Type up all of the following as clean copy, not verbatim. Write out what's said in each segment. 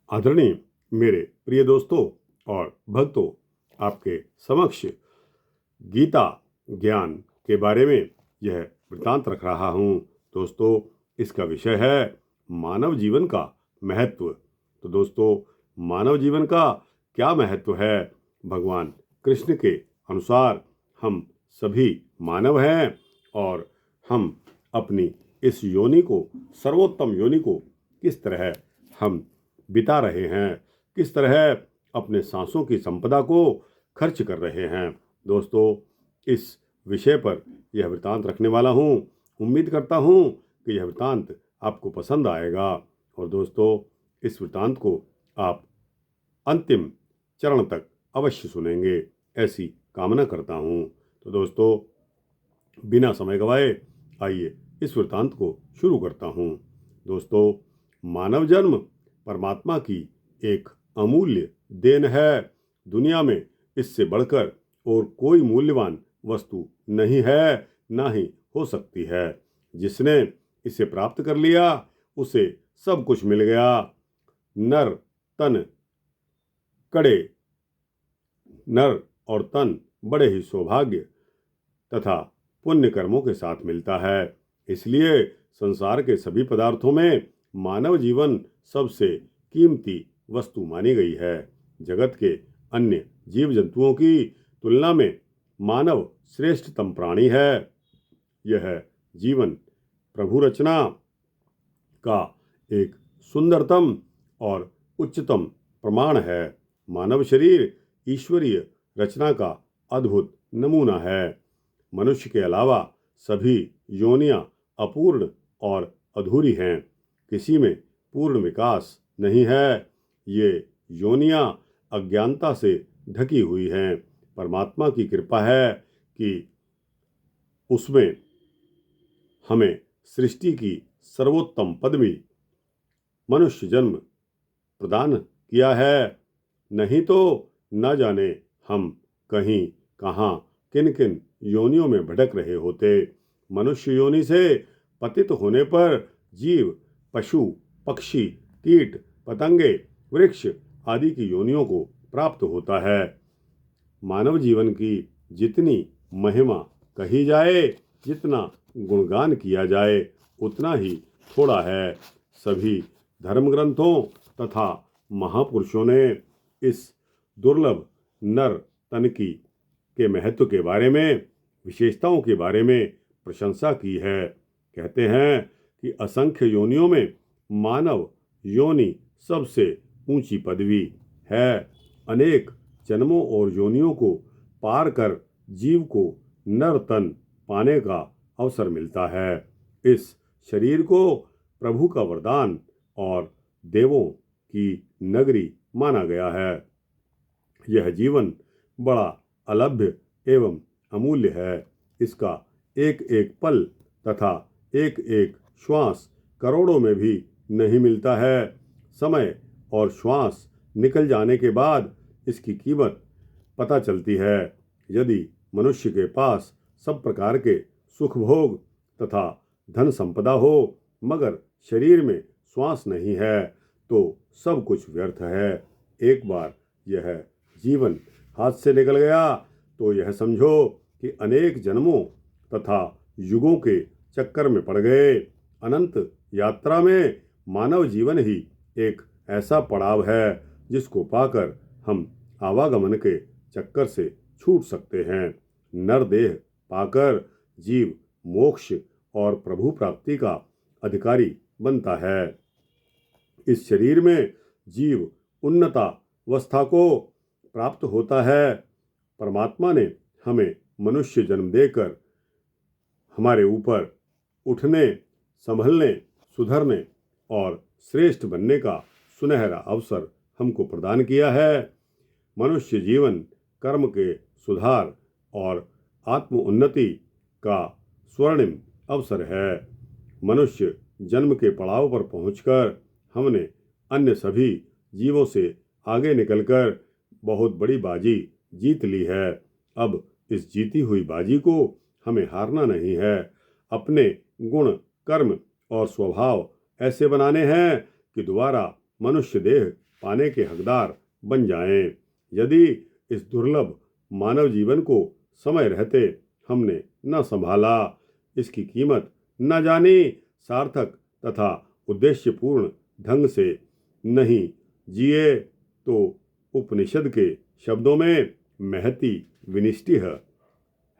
आदरणीय मेरे प्रिय दोस्तों और भक्तों, आपके समक्ष गीता ज्ञान के बारे में यह वृत्तांत रख रहा हूँ। दोस्तों, इसका विषय है मानव जीवन का महत्व। तो दोस्तों, मानव जीवन का क्या महत्व है? भगवान कृष्ण के अनुसार हम सभी मानव हैं और हम अपनी इस योनि को, सर्वोत्तम योनि को किस तरह हम बिता रहे हैं, किस तरह अपने सांसों की संपदा को खर्च कर रहे हैं। दोस्तों, इस विषय पर यह वृत्तांत रखने वाला हूँ। उम्मीद करता हूँ कि यह वृत्तांत आपको पसंद आएगा और दोस्तों, इस वृत्तांत को आप अंतिम चरण तक अवश्य सुनेंगे, ऐसी कामना करता हूँ। तो दोस्तों, बिना समय गवाए आइए इस वृत्तांत को शुरू करता हूँ। दोस्तों, मानव जन्म परमात्मा की एक अमूल्य देन है। दुनिया में इससे बढ़कर और कोई मूल्यवान वस्तु नहीं है, ना ही हो सकती है। जिसने इसे प्राप्त कर लिया उसे सब कुछ मिल गया। नर और तन बड़े ही सौभाग्य तथा पुण्य कर्मों के साथ मिलता है। इसलिए संसार के सभी पदार्थों में मानव जीवन सबसे कीमती वस्तु मानी गई है। जगत के अन्य जीव जंतुओं की तुलना में मानव श्रेष्ठतम प्राणी है। यह जीवन प्रभु रचना का एक सुंदरतम और उच्चतम प्रमाण है। मानव शरीर ईश्वरीय रचना का अद्भुत नमूना है। मनुष्य के अलावा सभी योनियां अपूर्ण और अधूरी हैं। किसी में पूर्ण विकास नहीं है। ये योनियां अज्ञानता से ढकी हुई हैं। परमात्मा की कृपा है कि उसमें हमें सृष्टि की सर्वोत्तम पदवी मनुष्य जन्म प्रदान किया है। नहीं तो न जाने हम कहीं कहाँ किन किन योनियों में भटक रहे होते। मनुष्य योनि से पतित होने पर जीव पशु पक्षी कीट पतंगे वृक्ष आदि की योनियों को प्राप्त होता है। मानव जीवन की जितनी महिमा कही जाए, जितना गुणगान किया जाए, उतना ही थोड़ा है। सभी धर्म ग्रंथों तथा महापुरुषों ने इस दुर्लभ नर तन की के महत्व के बारे में, विशेषताओं के बारे में प्रशंसा की है। कहते हैं कि असंख्य योनियों में मानव योनि सबसे ऊंची पदवी है। अनेक जन्मों और योनियों को पार कर जीव को नर तन पाने का अवसर मिलता है। इस शरीर को प्रभु का वरदान और देवों की नगरी माना गया है। यह जीवन बड़ा अलभ्य एवं अमूल्य है। इसका एक एक पल तथा एक एक श्वास करोड़ों में भी नहीं मिलता है। समय और श्वास निकल जाने के बाद इसकी कीमत पता चलती है। यदि मनुष्य के पास सब प्रकार के सुख भोग तथा धन संपदा हो, मगर शरीर में श्वास नहीं है, तो सब कुछ व्यर्थ है। एक बार यह जीवन हाथ से निकल गया तो यह समझो कि अनेक जन्मों तथा युगों के चक्कर में पड़ गए। अनंत यात्रा में मानव जीवन ही एक ऐसा पड़ाव है जिसको पाकर हम आवागमन के चक्कर से छूट सकते हैं। नर देह पाकर जीव मोक्ष और प्रभु प्राप्ति का अधिकारी बनता है। इस शरीर में जीव उन्नतावस्था को प्राप्त होता है। परमात्मा ने हमें मनुष्य जन्म देकर हमारे ऊपर उठने, संभलने, सुधरने और श्रेष्ठ बनने का सुनहरा अवसर हमको प्रदान किया है। मनुष्य जीवन कर्म के सुधार और आत्म उन्नति का स्वर्णिम अवसर है। मनुष्य जन्म के पड़ाव पर पहुंचकर हमने अन्य सभी जीवों से आगे निकलकर बहुत बड़ी बाजी जीत ली है। अब इस जीती हुई बाजी को हमें हारना नहीं है। अपने गुण, कर्म और स्वभाव ऐसे बनाने हैं कि दोबारा मनुष्य देह पाने के हकदार बन जाएं। यदि इस दुर्लभ मानव जीवन को समय रहते हमने न संभाला, इसकी कीमत न जानी, सार्थक तथा उद्देश्यपूर्ण ढंग से नहीं जिए, तो उपनिषद के शब्दों में महती विनिष्टि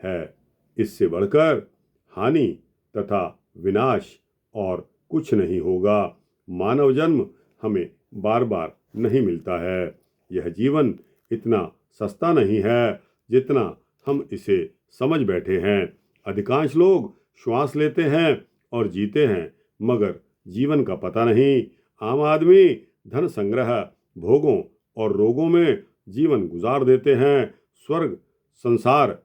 है। इससे बढ़कर हानि तथा विनाश और कुछ नहीं होगा। मानव जन्म हमें बार बार नहीं मिलता है। यह जीवन इतना सस्ता नहीं है जितना हम इसे समझ बैठे हैं। अधिकांश लोग श्वास लेते हैं और जीते हैं, मगर जीवन का पता नहीं। आम आदमी धन संग्रह, भोगों और रोगों में जीवन गुजार देते हैं। स्वर्ग संसार,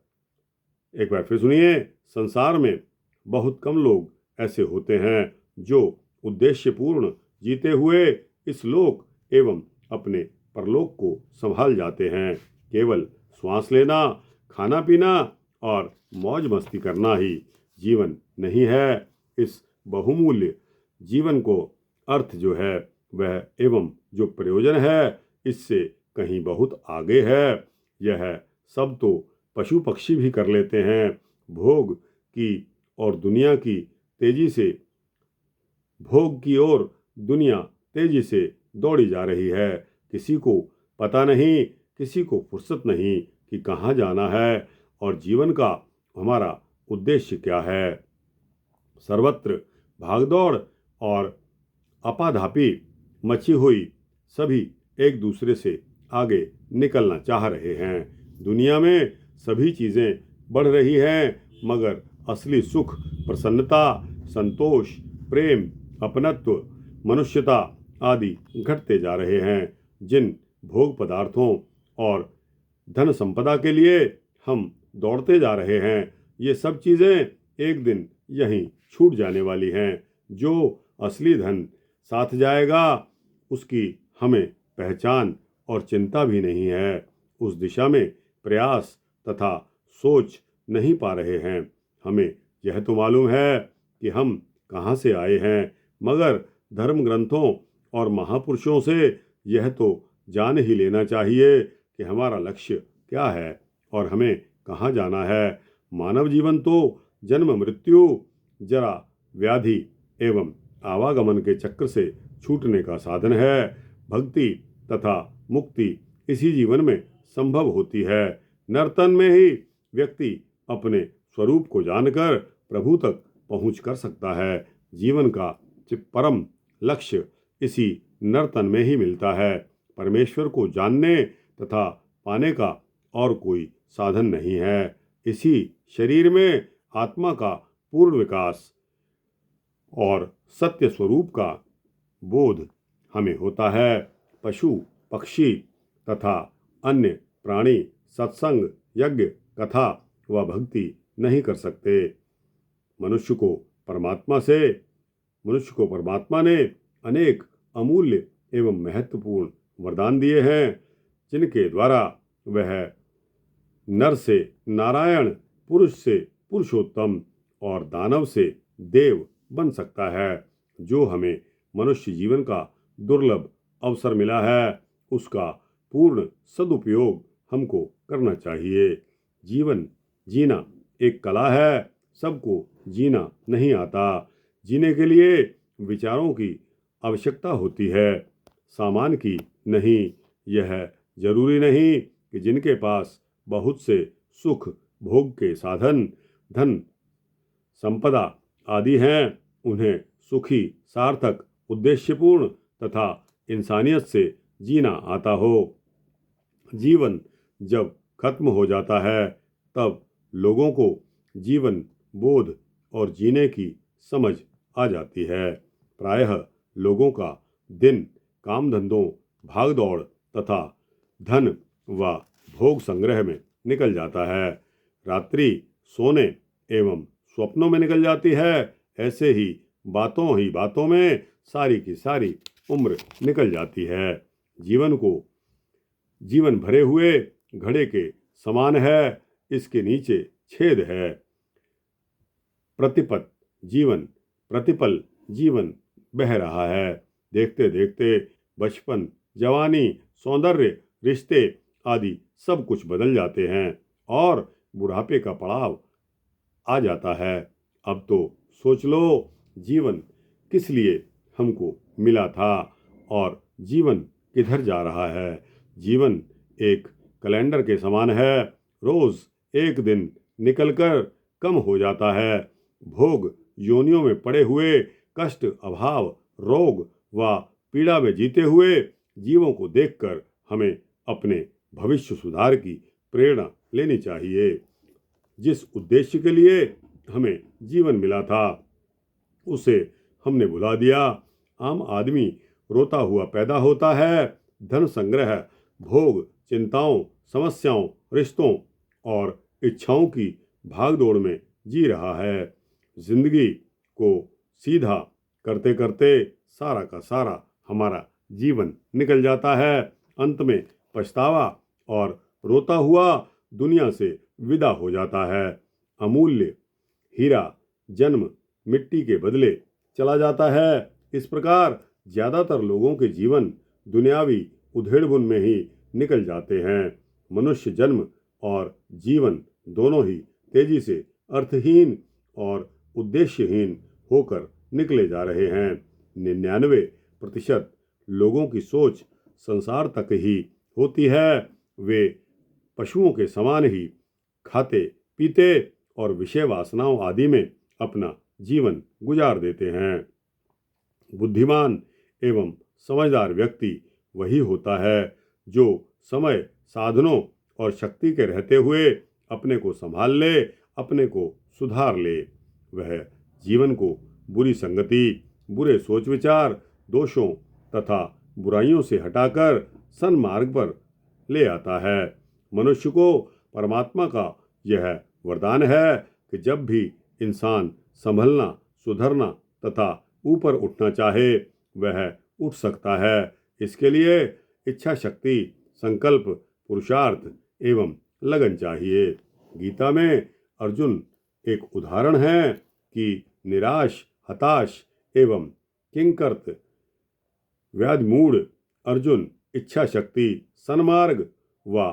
एक बार फिर सुनिए, संसार में बहुत कम लोग ऐसे होते हैं जो उद्देश्यपूर्ण जीते हुए इस लोक एवं अपने परलोक को संभाल जाते हैं। केवल श्वास लेना, खाना पीना और मौज मस्ती करना ही जीवन नहीं है। इस बहुमूल्य जीवन को अर्थ जो है वह एवं जो प्रयोजन है, इससे कहीं बहुत आगे है। यह सब तो पशु पक्षी भी कर लेते हैं। भोग की और दुनिया की तेजी से भोग की ओर दुनिया तेजी से दौड़ी जा रही है। किसी को पता नहीं, किसी को फुर्सत नहीं कि कहाँ जाना है और जीवन का हमारा उद्देश्य क्या है। सर्वत्र भागदौड़ और अपाधापी मची हुई, सभी एक दूसरे से आगे निकलना चाह रहे हैं। दुनिया में सभी चीज़ें बढ़ रही हैं, मगर असली सुख, प्रसन्नता, संतोष, प्रेम, अपनत्व, मनुष्यता आदि घटते जा रहे हैं। जिन भोग पदार्थों और धन संपदा के लिए हम दौड़ते जा रहे हैं, ये सब चीज़ें एक दिन यहीं छूट जाने वाली हैं। जो असली धन साथ जाएगा, उसकी हमें पहचान और चिंता भी नहीं है। उस दिशा में प्रयास तथा सोच नहीं पा रहे हैं। हमें यह तो मालूम है कि हम कहाँ से आए हैं, मगर धर्म ग्रंथों और महापुरुषों से यह तो जान ही लेना चाहिए कि हमारा लक्ष्य क्या है और हमें कहाँ जाना है। मानव जीवन तो जन्म मृत्यु, जरा व्याधि एवं आवागमन के चक्र से छूटने का साधन है। भक्ति तथा मुक्ति इसी जीवन में संभव होती है। नर्तन में ही व्यक्ति अपने स्वरूप को जानकर प्रभु तक पहुँच कर सकता है। जीवन का परम लक्ष्य इसी नर्तन में ही मिलता है। परमेश्वर को जानने तथा पाने का और कोई साधन नहीं है। इसी शरीर में आत्मा का पूर्ण विकास और सत्य स्वरूप का बोध हमें होता है। पशु पक्षी तथा अन्य प्राणी सत्संग, यज्ञ, कथा व भक्ति नहीं कर सकते। मनुष्य को परमात्मा ने अनेक अमूल्य एवं महत्वपूर्ण वरदान दिए हैं, जिनके द्वारा वह नर से नारायण, पुरुष से पुरुषोत्तम और दानव से देव बन सकता है। जो हमें मनुष्य जीवन का दुर्लभ अवसर मिला है, उसका पूर्ण सदुपयोग हमको करना चाहिए। जीवन जीना एक कला है, सबको जीना नहीं आता। जीने के लिए विचारों की आवश्यकता होती है, सामान की नहीं। यह जरूरी नहीं कि जिनके पास बहुत से सुख भोग के साधन, धन संपदा आदि हैं, उन्हें सुखी, सार्थक, उद्देश्यपूर्ण तथा इंसानियत से जीना आता हो। जीवन जब खत्म हो जाता है, तब लोगों को जीवन बोध और जीने की समझ आ जाती है। प्रायः लोगों का दिन काम धंधों, भाग दौड़ तथा धन व भोग संग्रह में निकल जाता है। रात्रि सोने एवं स्वप्नों में निकल जाती है। ऐसे ही बातों में सारी की सारी उम्र निकल जाती है। जीवन भरे हुए घड़े के समान है, इसके नीचे छेद है। प्रतिपल जीवन बह रहा है। देखते देखते बचपन जवानी, सौंदर्य, रिश्ते आदि सब कुछ बदल जाते हैं और बुढ़ापे का पड़ाव आ जाता है। अब तो सोच लो, जीवन किस लिए हमको मिला था और जीवन किधर जा रहा है। जीवन एक कैलेंडर के समान है, रोज एक दिन निकलकर कम हो जाता है। भोग योनियों में पड़े हुए कष्ट, अभाव, रोग व पीड़ा में जीते हुए जीवों को देखकर हमें अपने भविष्य सुधार की प्रेरणा लेनी चाहिए। जिस उद्देश्य के लिए हमें जीवन मिला था उसे हमने भुला दिया। आम आदमी रोता हुआ पैदा होता है, धन संग्रह, भोग, चिंताओं, समस्याओं, रिश्तों और इच्छाओं की भागदौड़ में जी रहा है। जिंदगी को सीधा करते करते सारा का सारा हमारा जीवन निकल जाता है। अंत में पछतावा और रोता हुआ दुनिया से विदा हो जाता है। अमूल्य हीरा जन्म मिट्टी के बदले चला जाता है। इस प्रकार ज्यादातर लोगों के जीवन दुनियावी उधेड़बुन में ही निकल जाते हैं। मनुष्य जन्म और जीवन दोनों ही तेजी से अर्थहीन और उद्देश्यहीन होकर निकले जा रहे हैं। 99% लोगों की सोच संसार तक ही होती है। वे पशुओं के समान ही खाते पीते और विषय वासनाओं आदि में अपना जीवन गुजार देते हैं। बुद्धिमान एवं समझदार व्यक्ति वही होता है जो समय, साधनों और शक्ति के रहते हुए अपने को संभाल ले, अपने को सुधार ले। वह जीवन को बुरी संगति, बुरे सोच विचार, दोषों तथा बुराइयों से हटाकर सन्मार्ग पर ले आता है। मनुष्य को परमात्मा का यह वरदान है कि जब भी इंसान संभलना, सुधरना तथा ऊपर उठना चाहे वह उठ सकता है। इसके लिए इच्छा शक्ति, संकल्प, पुरुषार्थ एवं लगन चाहिए। गीता में अर्जुन एक उदाहरण है कि निराश, हताश एवं किंकर्त व्याधिमूढ़ अर्जुन इच्छा शक्ति, सन्मार्ग व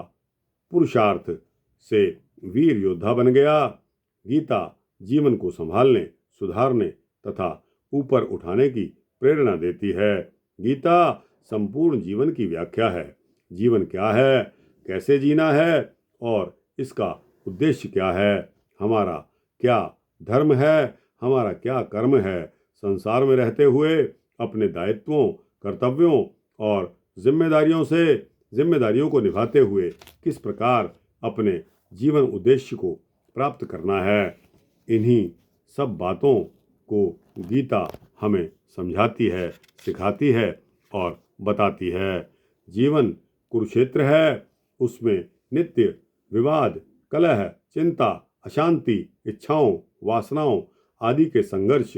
पुरुषार्थ से वीर योद्धा बन गया। गीता जीवन को संभालने, सुधारने तथा ऊपर उठाने की प्रेरणा देती है। गीता संपूर्ण जीवन की व्याख्या है। जीवन क्या है, कैसे जीना है और इसका उद्देश्य क्या है, हमारा क्या धर्म है, हमारा क्या कर्म है। संसार में रहते हुए अपने दायित्वों, कर्तव्यों और जिम्मेदारियों को निभाते हुए किस प्रकार अपने जीवन उद्देश्य को प्राप्त करना है, इन्हीं सब बातों को गीता हमें समझाती है, सिखाती है और बताती है। जीवन कुरुक्षेत्र है, उसमें नित्य विवाद, कलह, चिंता, अशांति, इच्छाओं, वासनाओं आदि के संघर्ष